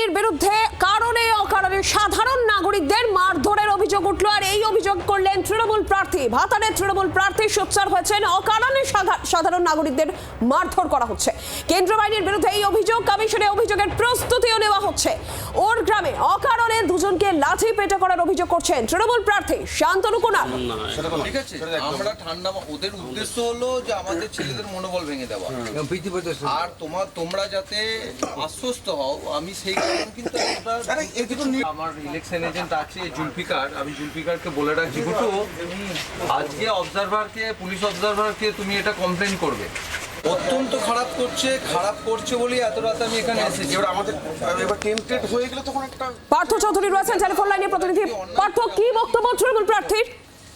বাহিনীর বিরুদ্ধে কারণে অকারণে সাধারণ নাগরিকদের মারধরের অভিযোগ উঠল। আর এই অভিযোগ করলেন তৃণমূল প্রার্থী। ভাতারের তৃণমূল প্রার্থী সোচ্চার হয়েছেন, অকারণে সাধারণ নাগরিকদের মারধর করা হচ্ছে। কেন্দ্রীয় বাহিনীর বিরুদ্ধে এই অভিযোগ, কমিশনে অভিযোগের প্রস্তুতিও নেওয়া হচ্ছে। ওর গ্রামে অকারণে দুজনকে লাঠি পেটা করার অভিযোগ করছেন তৃণমূল প্রার্থী শান্তনু কুনাল। ঠিক আছে, আমরা ঠান্ডা, ওদের উদ্দেশ্য হলো যে আমাদের ছেলেদের মনোবল ভেঙে দেওয়া, আর তোমরা যাতে আশ্বস্ত হও। আমি সেই কারণে কিন্তু আমার ইলেকশন এজেন্ট আছে জুলফিকার, আমি জুলফিকারকে বলে রাখছি, গুটু আজকে অবজারভারকে, পুলিশ অবজারভারকে তুমি এটা কমপ্লেন করবে। অত্যন্ত খারাপ করছে বলে এত রাতে আমি এখানে এসেছি। এবার আমাদের এবার টেম্পটেড হয়ে গেলে তখন একটা পার্থ চৌধুরী রয়েছেন টেলিফোন লাইনে প্রতিনিধি। পার্থ, কি বক্তব্য তৃণমূল প্রার্থীর?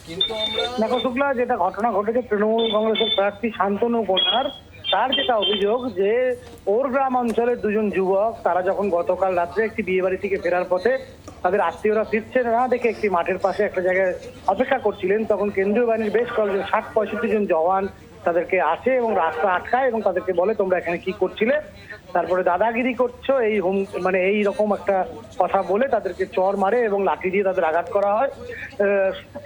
কিন্তু আমরা দেখো শুক্লা, যেটা ঘটনা ঘটেছে তৃণমূল কংগ্রেসের প্রার্থী শান্তনু কুনাল, তার যেটা অভিযোগ যে ওর গ্রাম অঞ্চলের দুজন যুবক, তারা যখন গতকাল রাত্রে একটি বিয়ে বাড়ি থেকে ফেরার পথে তাদের আত্মীয়রা ফিরছে না দেখে একটি মাঠের পাশে একটা জায়গায় অপেক্ষা করছিলেন, তখন কেন্দ্রীয় বাহিনীর বেশ কয়েকজন ৬০-৬৫ জন জওয়ান তাদেরকে আসে এবং রাস্তা আটকায় এবং তাদেরকে বলে তোমরা এখানে কি করছিলে, তারপরে দাদাগিরি করছো, এই রকম একটা কথা বলে তাদেরকে চর মারে এবং লাঠি দিয়ে তাদের আঘাত করা হয়।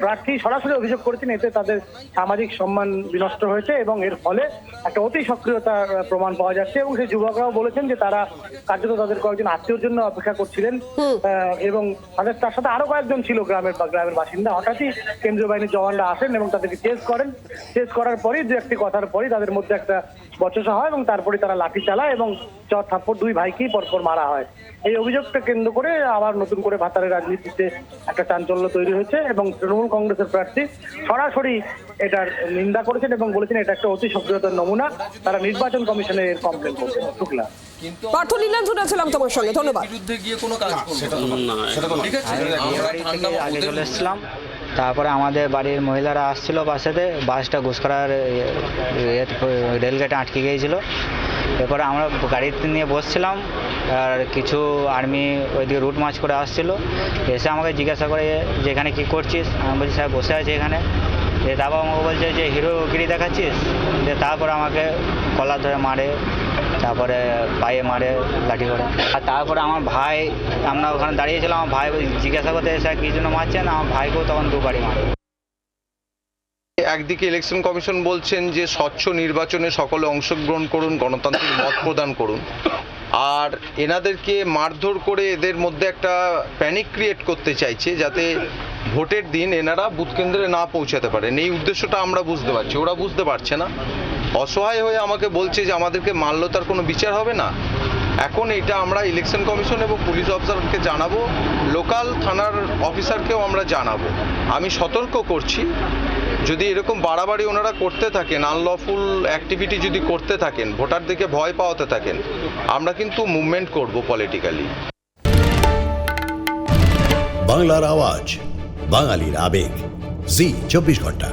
প্রার্থী সরাসরি অভিযোগ করেছেন এতে তাদের সামাজিক সম্মান বিনষ্ট হয়েছে এবং এর ফলে একটা অতি সক্রিয়তার প্রমাণ পাওয়া যাচ্ছে। এবং সেই যুবকরাও বলেছেন যে তারা কার্যত তাদের কয়েকজন আত্মীয়র জন্য অপেক্ষা করছিলেন এবং তার সাথে আরো কয়েকজন ছিল গ্রামের বাসিন্দা। হঠাৎই কেন্দ্রীয় বাহিনীর জওয়ানরা আসেন এবং তাদেরকে চেস করার পরই দু একটি কথার পরই তাদের মধ্যে একটা বচসা হয় এবং তারপরে তারা লাঠি চালায় এবং চর থাপ্পড় দুই ভাইকেই পরপর মারা হয়। এই অভিযোগটা কেন্দ্র করে আবার নতুন করে ভাতারের রাজনীতিতে একটা চাঞ্চল্য তৈরি হয়েছে এবং তৃণমূল কংগ্রেসের প্রার্থী সরাসরি এটার নিন্দা করেছেন এবং বলেছেন এটা একটা অতি সক্রিয়তার নমুনা, তারা নির্বাচন কমিশনে এর কমপ্লেন করছেন। শুক্লা, পার্থ নীলাঞ্জন ছিলাম তোমার সঙ্গে, ধন্যবাদ। বিরুদ্ধে গিয়ে কোনো কাজ করবো না, ঠিক আছে? আমরা ঠান্ডা আগে চলে এসেছিলাম, তারপরে আমাদের বাড়ির মহিলারা আসছিল বাসেতে, বাসটা ঘুষকরার রেলগেটে আটকে গিয়েছিল। এরপরে আমরা গাড়িতে নিয়ে বসছিলাম আর কিছু আর্মি ওইদিকে রুট মার্চ করে আসছিল, এসে আমাকে জিজ্ঞাসা করে যে এখানে কী করছিস। আমি বলছি স্যার বসে আছি এখানে। তারপর আমাকে বলছে যে হিরোগিরি দেখাচ্ছিস। তারপরে আমাকে কলার ধরে মারে, তারপরে পায়ে মারে লাঠি করে। আর তারপরে আমার ভাই, আমরা ওখানে দাঁড়িয়েছিলাম, আমার ভাই জিজ্ঞাসা করতে স্যার কী জন্য মারছেন, আমার ভাইকেও তখন দুবারই মারে। একদিকে ইলেকশন কমিশন বলছেন যে স্বচ্ছ নির্বাচনে সকলে অংশগ্রহণ করুন, গণতান্ত্রিক মত প্রদান করুন, আর এনাদেরকে মারধর করে এদের মধ্যে একটা প্যানিক ক্রিয়েট করতে চাইছে যাতে ভোটের দিন এনারা বুথ কেন্দ্রে না পৌঁছাতে পারেন। এই উদ্দেশ্যটা আমরা বুঝতে পারছি, ওরা বুঝতে পারছে না। অসহায় হয়ে আমাকে বলছে যে আমাদেরকে মারলেও তার কোনো বিচার হবে না। এখন এটা আমরা ইলেকশন কমিশন এবং পুলিশ অফিসারকে জানাবো, লোকাল থানার অফিসারকেও আমরা জানাবো। আমি সতর্ক করছি, যদি এরকম বাড়াবাড়ি ওনারা করতে থাকেন, আনলফুল অ্যাক্টিভিটি যদি করতে থাকেন, ভোটারদেরকে ভয় পাওয়াতে থাকেন, আমরা কিন্তু মুভমেন্ট করব পলিটিক্যালি। বাংলার আওয়াজ, বাঙালির আবেগ, জি 24 ঘন্টা।